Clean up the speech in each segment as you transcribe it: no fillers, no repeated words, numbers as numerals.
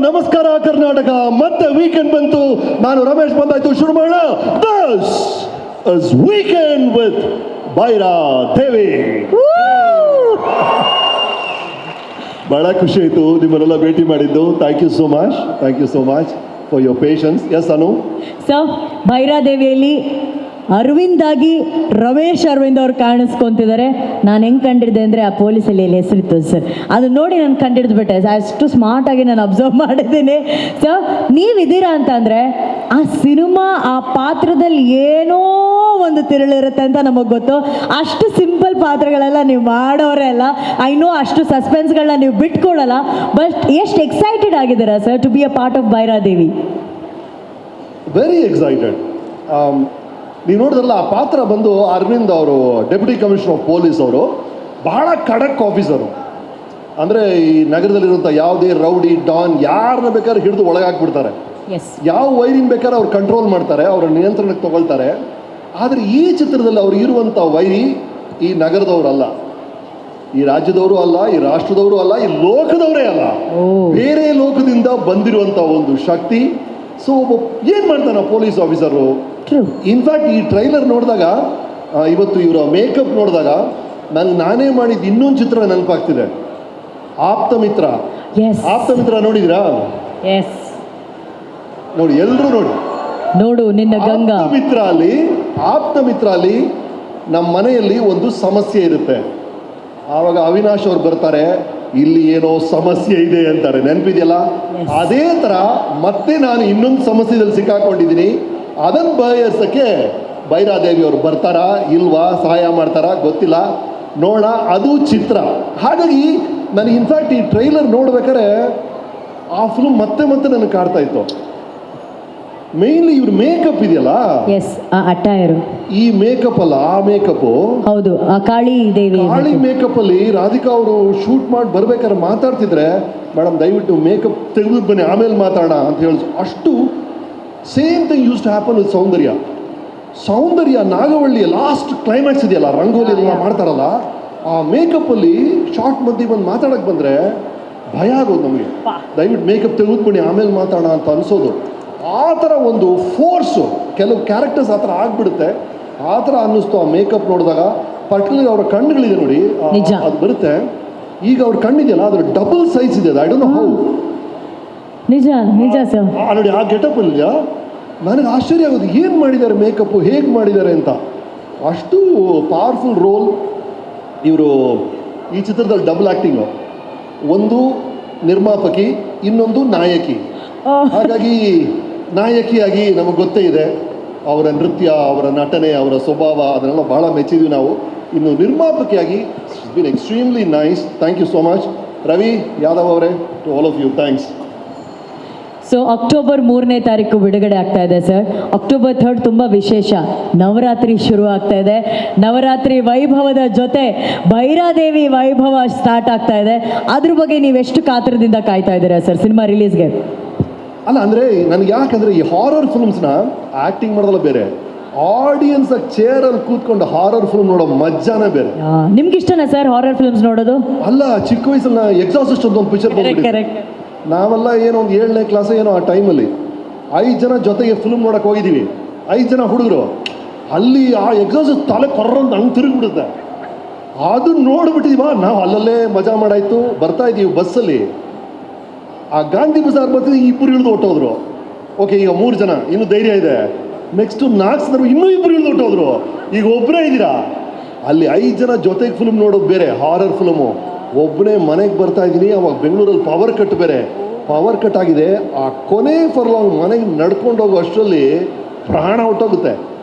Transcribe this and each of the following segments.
ನಮಸ್ಕಾರ ಕರ್ನಾಟಕ. ಮತ್ತೆ ವೀಕೆಂಡ್ ಬಂತು. ನಾನು ರಮೇಶ್ ಬಂದಾಯ್ತು. ಶುರು ಮಾಡೋಣ. This is weekend with Byra Devi. ಬಹಳ ಖುಷಿ ಆಯಿತು ನಿಮ್ಮನ್ನೆಲ್ಲ ಭೇಟಿ ಮಾಡಿದ್ದು. Thank you so much. Thank you so much for your patience. Yes Anu sir, ಭೈರಾದೇವಿಯಲ್ಲಿ ಅರವಿಂದ್ ಆಗಿ ರಮೇಶ್ ಅರವಿಂದ್ ಅವ್ರು ಕಾಣಿಸ್ಕೊಂತಿದ್ದಾರೆ. ನಾನು ಹೆಂಗೆ ಕಂಡಿದ್ದೆ ಅಂದರೆ ಆ ಪೊಲೀಸಲ್ಲಿ ಅಲ್ಲಿ ಹೆಸರಿತ್ತು ಸರ್, ಅದು ನೋಡಿ ನಾನು ಕಂಡಿಡ್ದುಬಿಟ್ಟೆ. ಅಷ್ಟು ಸ್ಮಾರ್ಟಾಗಿ ನಾನು ಅಬ್ಸರ್ವ್ ಮಾಡಿದ್ದೀನಿ. ಸರ್, ನೀವಿದ್ದೀರಾ ಅಂತಂದರೆ ಆ ಸಿನಿಮಾ ಆ ಪಾತ್ರದಲ್ಲಿ ಏನೋ ಒಂದು ತಿರುಳಿರುತ್ತೆ ಅಂತ ನಮಗೆ ಗೊತ್ತು. ಅಷ್ಟು ಸಿಂಪಲ್ ಪಾತ್ರಗಳೆಲ್ಲ ನೀವು ಮಾಡೋರೇ ಅಲ್ಲ. ಐ ನೋ ಅಷ್ಟು ಸಸ್ಪೆನ್ಸ್ಗಳನ್ನ ನೀವು ಬಿಟ್ಕೊಡಲ್ಲ. ಬಟ್ ಎಷ್ಟು ಎಕ್ಸೈಟೆಡ್ ಆಗಿದ್ದೀರಾ sir to be a part of Bhairadevi? Very excited. ನೀವು ನೋಡಿದ್ರಲ್ಲ, ಆ ಪಾತ್ರ ಬಂದು ಅರವಿಂದ್ ಅವರು, ಡೆಪ್ಯೂಟಿ ಕಮಿಷನರ್ ಆಫ್ ಪೊಲೀಸ್ ಅವರು, ಬಹಳ ಖಡಕ್ ಆಫೀಸರು. ಅಂದರೆ ಈ ನಗರದಲ್ಲಿರುವಂಥ ಯಾವುದೇ ರೌಡಿ ಡಾನ್ ಯಾರನ್ನ ಬೇಕಾದ್ರೆ ಹಿಡಿದು ಒಳಗಾಕ್ಬಿಡ್ತಾರೆ. ಯಾವ ವೈರಿನ ಬೇಕಾದ್ರೆ ಅವ್ರು ಕಂಟ್ರೋಲ್ ಮಾಡ್ತಾರೆ, ಅವರ ನಿಯಂತ್ರಣಕ್ಕೆ ತಗೊಳ್ತಾರೆ. ಆದರೆ ಈ ಚಿತ್ರದಲ್ಲಿ ಅವ್ರು ಇರುವಂಥ ವೈರಿ ಈ ನಗರದವರಲ್ಲ, ಈ ರಾಜ್ಯದವರು ಅಲ್ಲ, ಈ ರಾಷ್ಟ್ರದವರು ಅಲ್ಲ, ಈ ಲೋಕದವರೇ ಅಲ್ಲ, ಬೇರೆ ಲೋಕದಿಂದ ಬಂದಿರುವಂಥ ಒಂದು ಶಕ್ತಿ. ಸೊ ಏನು ಮಾಡ್ತಾನೆ ಪೊಲೀಸ್ ಆಫೀಸರು? ಇನ್ಫ್ಯಾಕ್ಟ್ ಈ ಟ್ರೈಲರ್ ನೋಡಿದಾಗ, ಇವತ್ತು ಇವರ ಮೇಕಪ್ ನೋಡಿದಾಗ ನಾನೇ ಮಾಡಿದ್ದು ಇನ್ನೊಂದು ಚಿತ್ರ ನೆನಪಾಗ್ತಿದೆ. ಆಪ್ತ ಮಿತ್ರ. ಆಪ್ತ ಮಿತ್ರ ನೋಡಿದ್ರಾ? ನೋಡಿ, ಎಲ್ಲರೂ ನೋಡು ನಿನ್ನ ಗಂಗಾ. ಆಪ್ತ ಮಿತ್ರ ಅಲ್ಲಿ ನಮ್ಮ ಮನೆಯಲ್ಲಿ ಒಂದು ಸಮಸ್ಯೆ ಇರುತ್ತೆ. ಆವಾಗ ಅವಿನಾಶ್ ಅವ್ರು ಬರ್ತಾರೆ, ಇಲ್ಲಿ ಏನೋ ಸಮಸ್ಯೆ ಇದೆ ಅಂತಾರೆ. ನೆನಪಿದೆಯಲ್ಲ? ಅದೇ ಥರ ಮತ್ತೆ ನಾನು ಇನ್ನೊಂದು ಸಮಸ್ಯೆದಲ್ಲಿ ಸಿಕ್ಕಾಕೊಂಡಿದ್ದೀನಿ. ಅದನ್ನು ಬಗೆಹರಿಸೋಕ್ಕೆ ಭೈರಾದೇವಿ ಅವರು ಬರ್ತಾರಾ ಇಲ್ವಾ, ಸಹಾಯ ಮಾಡ್ತಾರಾ ಗೊತ್ತಿಲ್ಲ, ನೋಡೋಣ. ಅದು ಚಿತ್ರ. ಹಾಗಾಗಿ ನನಗೆ ಇನ್ಫ್ಯಾಕ್ಟ್ ಈ ಟ್ರೈಲರ್ ನೋಡ್ಬೇಕಾದ್ರೆ ಆ ಫಿಲ್ಮ್ ಮತ್ತೆ ನನಗೆ ಕಾಡ್ತಾ ಇತ್ತು. ಮೇನ್ಲಿ ಇವ್ರ ಮೇಕಪ್ ಇದೆಯಲ್ಲ, ಅಟ್ಟಾಯರು, ಈ ಮೇಕಪ್ ಅಲ್ಲ, ಆ ಮೇಕಪ್ ಹೌದು. ಕಾಳಿ ಮೇಕಪ್ ಅಲ್ಲಿ ರಾಧಿಕಾ ಅವರು ಶೂಟ್ ಮಾಡಿ ಬರ್ಬೇಕಾದ್ರೆ ಮಾತಾಡ್ತಿದ್ರೆ, ಮೇಡಮ್ ದಯವಿಟ್ಟು ಮೇಕಪ್ ತೆಗೆದು ಬನ್ನಿ ಆಮೇಲೆ ಮಾತಾಡೋಣ ಅಂತ ಹೇಳಿ. ಅಷ್ಟು same thing use to happen with Soundarya ನಾಗವಳ್ಳಿಯ ಲಾಸ್ಟ್ ಕ್ಲೈಮ್ಯಾಕ್ಸ್ ಇದೆಯಲ್ಲ, ರಂಗೋಲಿ ಎಲ್ಲ ಮಾಡ್ತಾರಲ್ಲ, ಆ ಮೇಕಪ್ಪಲ್ಲಿ ಶಾರ್ಟ್ ಮಧ್ಯೆ ಬಂದು ಮಾತಾಡೋಕ್ಕೆ ಬಂದರೆ ಭಯ ಆಗೋದು ನಮಗೆ. ದಯವಿಟ್ಟು ಮೇಕಪ್ ತೆಗೆದು ಬನ್ನಿ ಆಮೇಲೆ ಮಾತಾಡೋಣ ಅಂತ ಅನಿಸೋದು. ಆ ಥರ ಒಂದು ಫೋರ್ಸು ಕೆಲವು ಕ್ಯಾರೆಕ್ಟರ್ಸ್ ಆ ಥರ ಆಗಿಬಿಡುತ್ತೆ. ಆ ಥರ ಅನ್ನಿಸ್ತು ಆ ಮೇಕಪ್ ನೋಡಿದಾಗ. ಪರ್ಟಿಕ್ಯುಲರ್ ಅವರ ಕಣ್ಣುಗಳಿದೆ ನೋಡಿ, ಅದು ಬರುತ್ತೆ. ಈಗ ಅವ್ರ ಕಣ್ಣಿದೆಯಲ್ಲ, ಅದ್ರ ಡಬಲ್ ಸೈಜ್ ಇದೆ. I don't know how. ನಿಜ ಸರ್. ನೋಡಿ ಆ ಗೆಟಪ್ ಅಲ್ಲಿದೆಯಾ, ನನಗೆ ಆಶ್ಚರ್ಯ ಆಗೋದು ಏನು ಮಾಡಿದ್ದಾರೆ ಮೇಕಪ್ಪು, ಹೇಗೆ ಮಾಡಿದ್ದಾರೆ ಅಂತ. ಅಷ್ಟು ಪವರ್ಫುಲ್ ರೋಲ್. ಇವರು ಈ ಚಿತ್ರದಲ್ಲಿ ಡಬಲ್ ಆ್ಯಕ್ಟಿಂಗು, ಒಂದು ನಿರ್ಮಾಪಕಿ, ಇನ್ನೊಂದು ನಾಯಕಿ. ಹಾಗಾಗಿ ನಾಯಕಿಯಾಗಿ ನಮಗೆ ಗೊತ್ತೇ ಇದೆ ಅವರ ನೃತ್ಯ, ಅವರ ನಟನೆ, ಅವರ ಸ್ವಭಾವ, ಅದನ್ನೆಲ್ಲ ಬಹಳ ಮೆಚ್ಚಿದ್ವಿ ನಾವು. ಇನ್ನು ನಿರ್ಮಾಪಕಿಯಾಗಿ it's been extremely nice. Thank you so much Ravi Yadav ಅವರೇ, to all of you thanks. So October 3ನೇ ತಾರೀಕು ಬಿಡುಗಡೆ ಆಗ್ತಾ ಇದೆ ಸರ್. ಅಕ್ಟೋಬರ್ 3 ತುಂಬ ವಿಶೇಷ. ನವರಾತ್ರಿ ಶುರು ಆಗ್ತಾ ಇದೆ. ನವರಾತ್ರಿ ವೈಭವದ ಜೊತೆ ಭೈರಾದೇವಿ ವೈಭವ ಸ್ಟಾರ್ಟ್ ಆಗ್ತಾ ಇದೆ. ಅದ್ರ ಬಗ್ಗೆ ನೀವೆಷ್ಟು ಕಾತರದಿಂದ ಕಾಯ್ತಾ ಇದ್ದೀರಾ ಸರ್ ಸಿನಿಮಾ ರಿಲೀಸ್ಗೆ? ಅಲ್ಲ, ಅಂದರೆ ನನಗೆ ಯಾಕಂದರೆ ಈ ಹಾರರ್ ಫಿಲ್ಮ್ಸ್ನ ಆ್ಯಕ್ಟಿಂಗ್ ಮಾಡೋದಲ್ಲ ಬೇರೆ, ಆಡಿಯನ್ಸ್ ಚೇರಲ್ಲಿ ಕೂತ್ಕೊಂಡು ಹಾರರ್ ಫಿಲ್ಮ್ ನೋಡೋ ಮಜ್ಜಾನೇ ಬೇರೆ. ನಿಮ್ಗೆ ಇಷ್ಟನಾ ಸರ್ ಹಾರರ್ ಫಿಲ್ಮ್ಸ್ ನೋಡೋದು? ಅಲ್ಲ, ಚಿಕ್ಕ ವಯಸ್ಸಲ್ಲಿ ಎಕ್ಸಾಸಿಸ್ಟ್ ಅಂತ ಒಂದು ಪಿಕ್ಚರ್ ಬಂದ್ಬಿಟ್ಟು, ನಾವೆಲ್ಲ ಏನೋ ಒಂದು 7ನೇ ಕ್ಲಾಸ್ ಏನೋ ಆ ಟೈಮಲ್ಲಿ 5 ಜನ ಜೊತೆಗೆ ಫಿಲ್ಮ್ ನೋಡೋಕೆ ಹೋಗಿದ್ದೀವಿ. 5 ಜನ ಹುಡುಗರು. ಅಲ್ಲಿ ಆ ಎಕ್ಸಾಸಿಸ್ಟ್ ತಲೆ ಕೊರ್ರಂತ ಹಂಗೆ ತಿರುಗಿಬಿಡುತ್ತೆ. ಅದು ನೋಡ್ಬಿಟ್ಟಿದೀವ ನಾವು. ಅಲ್ಲಲ್ಲೇ ಮಜಾ ಮಾಡಾಯ್ತು. ಬರ್ತಾ ಇದ್ದೀವಿ ಬಸ್ಸಲ್ಲಿ, ಆ ಗಾಂಧಿ ಬಜಾರ್ ಬರ್ತಿದ್ವಿ, 2 ಇಳಿದು ಹೊಟ್ಟೋದ್ರು. ಓಕೆ, ಈಗ 3 ಜನ, ಇನ್ನೂ ಧೈರ್ಯ ಇದೆ. ನೆಕ್ಸ್ಟು 4 ಜನ, ಇನ್ನೂ 2 ಇಳಿದು ಹೊಟ್ಟೋದ್ರು. ಈಗ ಒಬ್ಬರೇ ಇದ್ದೀರಾ. ಅಲ್ಲಿ 5 ಜನ ಜೊತೆಗೆ ಫಿಲ್ಮ್ ನೋಡೋದು ಬೇರೆ, ಹಾರರ್ ಫಿಲ್ಮು. ಒಬ್ಬನೇ ಮನೆಗೆ ಬರ್ತಾ ಇದ್ದೀನಿ. ಅವಾಗ ಬೆಂಗಳೂರಲ್ಲಿ ಪವರ್ ಕಟ್ ಬೇರೆ, ಪವರ್ ಕಟ್ ಆಗಿದೆ. ಆ ಕೊನೆ ಫರ್ಲಾಂಗ್ ಮನೆಗೆ ನಡ್ಕೊಂಡು ಹೋಗೋ ಅಷ್ಟರಲ್ಲಿ ಪ್ರಾಣ ಹೊಟ್ಟೋಗುತ್ತೆ.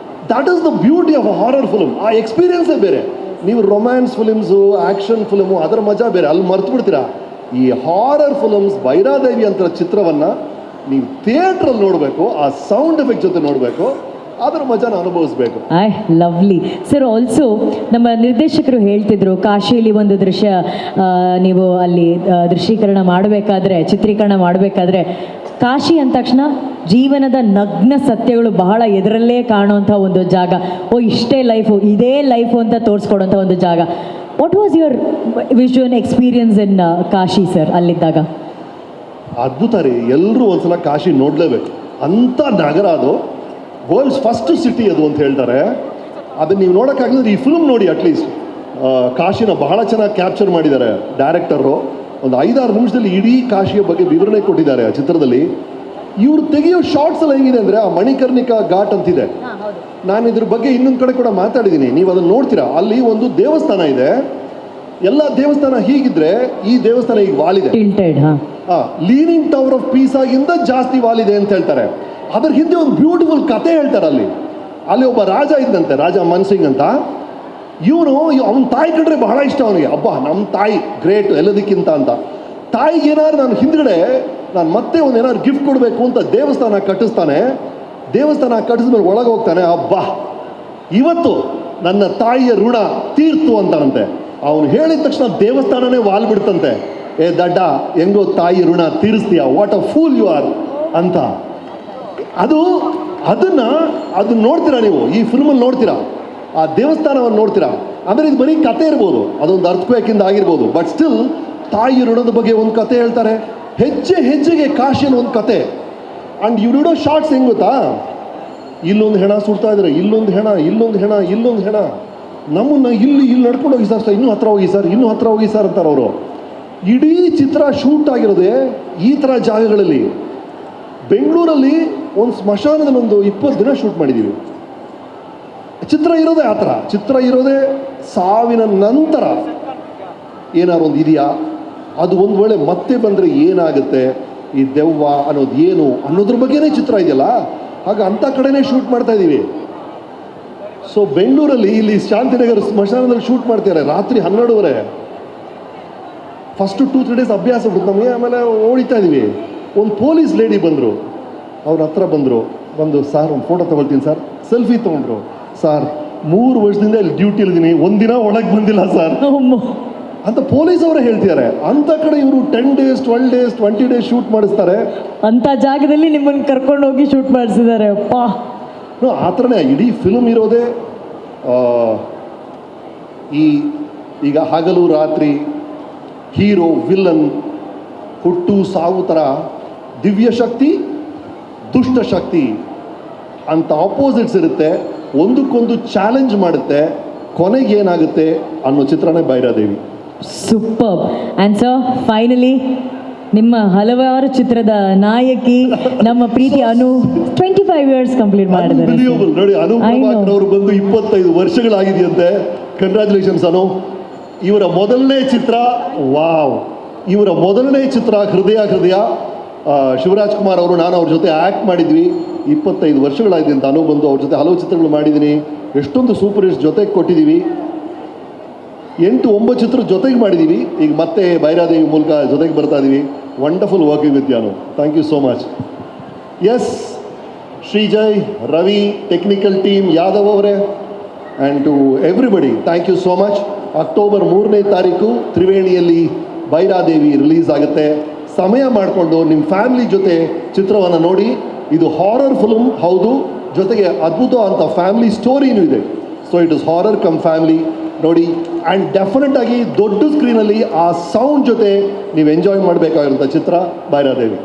That is the beauty of a horror film. ಆ ಎಕ್ಸ್ಪೀರಿಯನ್ಸೇ ಬೇರೆ. ನೀವು ರೊಮ್ಯಾನ್ಸ್ ಫಿಲ್ಮ್ಸು, ಆ್ಯಕ್ಷನ್ ಫಿಲ್ಮು, ಅದರ ಮಜಾ ಬೇರೆ, ಅಲ್ಲಿ ಮರ್ತು ಬಿಡ್ತೀರಾ. ಈ ಹಾರರ್ ಫಿಲ್ಮ್ಸ್, ಭೈರಾದೇವಿ ಅಂತ ಚಿತ್ರವನ್ನು ನೀವು ಥಿಯೇಟ್ರಲ್ಲಿ ನೋಡಬೇಕು, ಆ ಸೌಂಡ್ ಎಫೆಕ್ಟ್ ಜೊತೆ ನೋಡಬೇಕು, ಅದರ ಮಜಾನ ಅನುಭವಿಸ್ಬೇಕು. Lovely sir. ಆಲ್ಸೋ ನಮ್ಮ ನಿರ್ದೇಶಕರು ಹೇಳ್ತಿದ್ರು, ಕಾಶಿಯಲ್ಲಿ ಒಂದು ದೃಶ್ಯ ನೀವು ಅಲ್ಲಿ ದೃಶ್ಯೀಕರಣ ಮಾಡಬೇಕಾದ್ರೆ, ಚಿತ್ರೀಕರಣ ಮಾಡಬೇಕಾದ್ರೆ, ಕಾಶಿ ಅಂದ ತಕ್ಷಣ ಜೀವನದ ನಗ್ನ ಸತ್ಯಗಳು ಬಹಳ ಎದುರಲ್ಲೇ ಕಾಣುವಂಥ ಒಂದು ಜಾಗ. ಇಷ್ಟೇ ಲೈಫು, ಇದೇ ಲೈಫು ಅಂತ ತೋರಿಸ್ಕೊಡೋಂಥ ಒಂದು ಜಾಗ. What was your visual experience in Kashi sir ಅಲ್ಲಿದ್ದಾಗ? ಅದ್ಭುತ ರೀ. ಎಲ್ಲರೂ ಒಂದ್ಸಲ ಕಾಶಿ ನೋಡಲೇಬೇಕು ಅಂಥ ನಗರ ಅದು. ವರ್ಲ್ಡ್ಸ್ ಫಸ್ಟ್ ಸಿಟಿ ಅದು ಅಂತ ಹೇಳ್ತಾರೆ. ಅದನ್ನು ನೀವು ನೋಡೋಕ್ಕಾಗಲಿದ್ರೆ ಈ ಫಿಲ್ಮ್ ನೋಡಿ. ಅಟ್ಲೀಸ್ಟ್ ಕಾಶಿನ ಬಹಳ ಚೆನ್ನಾಗಿ ಕ್ಯಾಪ್ಚರ್ ಮಾಡಿದ್ದಾರೆ ಡೈರೆಕ್ಟರು. ಒಂದು 5-6 ನಿಮಿಷದಲ್ಲಿ ಇಡೀ ಕಾಶಿಯ ಬಗ್ಗೆ ವಿವರಣೆ ಕೊಟ್ಟಿದ್ದಾರೆ ಆ ಚಿತ್ರದಲ್ಲಿ. ಇವರು ತೆಗೆಯೋ ಶಾರ್ಟ್ಸ್ ಎಲ್ಲ ಹೆಂಗಿದೆ ಅಂದರೆ, ಆ ಮಣಿಕರ್ಣಿಕಾ ಘಾಟ್ ಅಂತಿದೆ, ನಾನು ಇದ್ರ ಬಗ್ಗೆ ಇನ್ನೊಂದು ಕಡೆ ಕೂಡ ಮಾತಾಡಿದ್ದೀನಿ, ನೀವು ಅದನ್ನು ನೋಡ್ತೀರಾ. ಅಲ್ಲಿ ಒಂದು ದೇವಸ್ಥಾನ ಇದೆ. ಎಲ್ಲ ದೇವಸ್ಥಾನ ಹೀಗಿದ್ರೆ ಈ ದೇವಸ್ಥಾನ ಈಗ ವಾಲಿದೆ. ಲೀನಿಂಗ್ ಟವರ್ ಆಫ್ ಪೀಸ್ ಆಗಿಂದ ಜಾಸ್ತಿ ವಾಲಿದೆ ಅಂತ ಹೇಳ್ತಾರೆ. ಅದ್ರ ಹಿಂದೆ ಒಂದು ಬ್ಯೂಟಿಫುಲ್ ಕತೆ ಹೇಳ್ತಾರೆ. ಅಲ್ಲಿ ಒಬ್ಬ ರಾಜ ಇದ್ದಂತೆ, ರಾಜ ಮನ್ಸಿಂಗ್ ಅಂತ. ಇವನು ಅವನ ತಾಯಿ ಕಂಡ್ರೆ ಬಹಳ ಇಷ್ಟ ಅವನಿಗೆ. ಅಬ್ಬಾ, ನಮ್ಮ ತಾಯಿ ಗ್ರೇಟ್ ಎಲ್ಲದಕ್ಕಿಂತ ಅಂತ. ತಾಯಿಗೆ ಏನಾದ್ರು ನಾನು ಹಿಂದ್ಗಡೆ ನಾನು ಮತ್ತೆ ಒಂದು ಏನಾದ್ರು ಗಿಫ್ಟ್ ಕೊಡಬೇಕು ಅಂತ ದೇವಸ್ಥಾನ ಕಟ್ಟಿಸ್ತಾನೆ. ದೇವಸ್ಥಾನ ಕಟ್ಟಿಸ್ಮೇಲೆ ಒಳಗೆ ಹೋಗ್ತಾನೆ. ಅಬ್ಬಾ, ಇವತ್ತು ನನ್ನ ತಾಯಿಯ ಋಣ ತೀರ್ತು ಅಂತಾನಂತೆ. ಅವನು ಹೇಳಿದ ತಕ್ಷಣ ದೇವಸ್ಥಾನನೇ ವಾಲ್ಬಿಡ್ತಂತೆ. ಏ ದಡ್ಡ, ಹೆಂಗೋ ತಾಯಿ ಋಣ ತೀರಿಸ್ತೀಯ, what a fool you are ಅಂತ. ಅದನ್ನ ನೋಡ್ತೀರಾ ನೀವು, ಈ ಫಿಲ್ಮಲ್ಲಿ ನೋಡ್ತೀರಾ, ಆ ದೇವಸ್ಥಾನವನ್ನು ನೋಡ್ತೀರಾ. ಆಮೇಲೆ ಇದು ಬರೀ ಕತೆ ಇರ್ಬೋದು, ಅದೊಂದು ಅರ್ಥಕ್ವೇಕಿಂದ ಆಗಿರ್ಬೋದು, ಬಟ್ ಸ್ಟಿಲ್ ತಾಯಿ ಋಣದ ಬಗ್ಗೆ ಒಂದು ಕತೆ ಹೇಳ್ತಾರೆ. ಹೆಜ್ಜೆ ಹೆಜ್ಜೆಗೆ ಕಾಶಿಯಲ್ಲಿ ಒಂದು ಕತೆ. ಆ್ಯಂಡ್ ಇವ್ರಿಡೋ ಶಾರ್ಟ್ಸ್ ಹೆಂಗೆ ಗೊತ್ತಾ, ಇಲ್ಲೊಂದು ಹೆಣ ಸುಡ್ತಾ ಇದ್ದಾರೆ, ಇಲ್ಲೊಂದು ಹೆಣ, ಇಲ್ಲೊಂದು ಹೆಣ, ಇಲ್ಲೊಂದು ಹೆಣ. ನಮ್ಮನ್ನು ಇಲ್ಲಿ ನಡ್ಕೊಂಡು ಹೋಗಿ ಸರ್, ಇನ್ನೂ ಹತ್ರ ಹೋಗಿ ಸರ್, ಇನ್ನೂ ಹತ್ರ ಹೋಗಿ ಸರ್ ಅಂತಾರೆ ಅವರು. ಇಡೀ ಚಿತ್ರ ಶೂಟ್ ಆಗಿರೋದೆ ಈ ಥರ ಜಾಗಗಳಲ್ಲಿ. ಬೆಂಗಳೂರಲ್ಲಿ ಒಂದು ಸ್ಮಶಾನದಲ್ಲಿ ಒಂದು 20 ದಿನ ಶೂಟ್ ಮಾಡಿದ್ದೀವಿ. ಚಿತ್ರ ಇರೋದೇ ಆ ಥರ. ಚಿತ್ರ ಇರೋದೇ ಸಾವಿನ ನಂತರ ಏನಾದ್ರು ಒಂದು ಇದೆಯಾ, ಅದು ಒಂದು ವೇಳೆ ಮತ್ತೆ ಬಂದರೆ ಏನಾಗುತ್ತೆ, ಈ ದೆವ್ವ ಅನ್ನೋದು ಏನು ಅನ್ನೋದ್ರ ಬಗ್ಗೆನೇ ಚಿತ್ರ ಇದೆಯಲ್ಲ. ಆಗ ಅಂಥ ಕಡೆನೇ ಶೂಟ್ ಮಾಡ್ತಾ ಇದ್ದೀವಿ. ಸೊ ಬೆಂಗಳೂರಲ್ಲಿ ಇಲ್ಲಿ ಶಾಂತಿನಗರ ಸ್ಮಶಾನದಲ್ಲಿ ಶೂಟ್ ಮಾಡ್ತಾರೆ ರಾತ್ರಿ 12:30. ಫಸ್ಟು 2-3 ಡೇಸ್ ಅಭ್ಯಾಸ ಬಿಟ್ಟು ನಮಗೆ. ಆಮೇಲೆ ಓಡಿತಾ ಇದ್ದೀವಿ. ಒಂದು ಪೊಲೀಸ್ ಲೇಡಿ ಬಂದರು, ಅವ್ರ ಹತ್ರ ಬಂದು ಸರ್ ಒಂದು ಫೋಟೋ ತೊಗೊಳ್ತೀನಿ ಸರ್. ಸೆಲ್ಫಿ ತೊಗೊಂಡ್ರು. ಸರ್ 3 ವರ್ಷದಿಂದ ಇಲ್ಲಿ ಡ್ಯೂಟಿಲಿದ್ದೀನಿ, ಒಂದಿನ ಒಳಗೆ ಬಂದಿಲ್ಲ ಸರ್ ಅಂತ ಪೊಲೀಸ್ ಅವರೇ ಹೇಳ್ತಿದ್ದಾರೆ. ಅಂಥ ಕಡೆ ಇವರು 10 ಡೇಸ್ 12 ಡೇಸ್ 20 ಡೇಸ್ ಶೂಟ್ ಮಾಡಿಸ್ತಾರೆ. ಅಂಥ ಜಾಗದಲ್ಲಿ ನಿಮ್ಮನ್ನು ಕರ್ಕೊಂಡು ಹೋಗಿ ಶೂಟ್ ಮಾಡಿಸಿದ್ದಾರೆ. ಅಪ್ಪ, ಆ ಥರನೇ ಇಡೀ ಫಿಲ್ಮ್ ಇರೋದೇ. ಈಗ ಹಗಲು ರಾತ್ರಿ, ಹೀರೋ ವಿಲ್ಲನ್, ಹುಟ್ಟು ಸಾವು ಥರ, ದಿವ್ಯ ಶಕ್ತಿ ದುಷ್ಟ ಶಕ್ತಿ ಅಂತ ಆಪೋಸಿಟ್ಸ್ ಇರುತ್ತೆ. ಒಂದಕ್ಕೊಂದು ಚಾಲೆಂಜ್ ಮಾಡುತ್ತೆ. ಕೊನೆಗೆ ಏನಾಗುತ್ತೆ ಅನ್ನೋ ಚಿತ್ರನೇ Bhairadevi. Super. And sir, finally ನಿಮ್ಮ ಹಲವಾರು ಚಿತ್ರದ ನಾಯಕಿ, ನಮ್ಮ ಪ್ರೀತಿ ಅನು 25 ಇಯರ್ಸ್ ಕಂಪ್ಲೀಟ್ ಮಾಡಿದ್ದಾರೆ. ನೋಡಿ, ಅನು ಅವರು ಬಂದು 25 ವರ್ಷಗಳಾಗಿದೆಯಂತೆ. ಕಂಗ್ರ್ಯಾಚುಲೇಷನ್ಸ್ ಅನು. ಇವರ ಮೊದಲನೇ ಚಿತ್ರ, ವಾವ್, ಇವರ ಮೊದಲನೇ ಚಿತ್ರ ಹೃದಯ. ಶಿವರಾಜ್ ಕುಮಾರ್ ಅವರು, ನಾನು ಅವ್ರ ಜೊತೆ ಆ್ಯಕ್ಟ್ ಮಾಡಿದ್ವಿ. 25 ವರ್ಷಗಳಾಗಿದೆ ಅಂತ ಅನು ಬಂದು ಅವ್ರ ಜೊತೆ ಹಲವು ಚಿತ್ರಗಳು ಮಾಡಿದ್ದೀನಿ. ಎಷ್ಟೊಂದು ಸೂಪರ್ ಹಿಟ್ಸ್ ಜೊತೆಗೆ ಕೊಟ್ಟಿದ್ದೀವಿ. 8-9 ಚಿತ್ರ ಜೊತೆಗೆ ಮಾಡಿದ್ದೀವಿ. ಈಗ ಮತ್ತೆ ಭೈರಾದೇವಿ ಮೂಲಕ ಜೊತೆಗೆ ಬರ್ತಾ ಇದ್ದೀವಿ. ವಂಡರ್ಫುಲ್ ವರ್ಕಿಂಗ್ ವಿತ್ ಯಾನು. Thank you so much. Yes, Shrijay, Ravi, technical team, Yadav ಅವರೇ, and to everybody, thank you so much. October 3ನೇ ತಾರೀಕು ತ್ರಿವೇಣಿಯಲ್ಲಿ ಭೈರಾದೇವಿ ರಿಲೀಸ್ ಆಗುತ್ತೆ. ಸಮಯ ಮಾಡಿಕೊಂಡು ನಿಮ್ಮ ಫ್ಯಾಮಿಲಿ ಜೊತೆ ಚಿತ್ರವನ್ನು ನೋಡಿ. ಇದು ಹಾರರ್ ಫಿಲ್ಮ್ ಹೌದು, ಜೊತೆಗೆ ಅದ್ಭುತ ಅಂತ ಫ್ಯಾಮಿಲಿ ಸ್ಟೋರಿನೂ ಇದೆ. So it is horror come family ನೋಡಿ. ಆ್ಯಂಡ್ ಡೆಫಿನೆಟ್ ಆಗಿ ದೊಡ್ಡ ಸ್ಕ್ರೀನಲ್ಲಿ ಆ ಸೌಂಡ್ ಜೊತೆ ನೀವು ಎಂಜಾಯ್ ಮಾಡಬೇಕಾಗಿರುವಂಥ ಚಿತ್ರ ಭೈರಾದೇವಿ.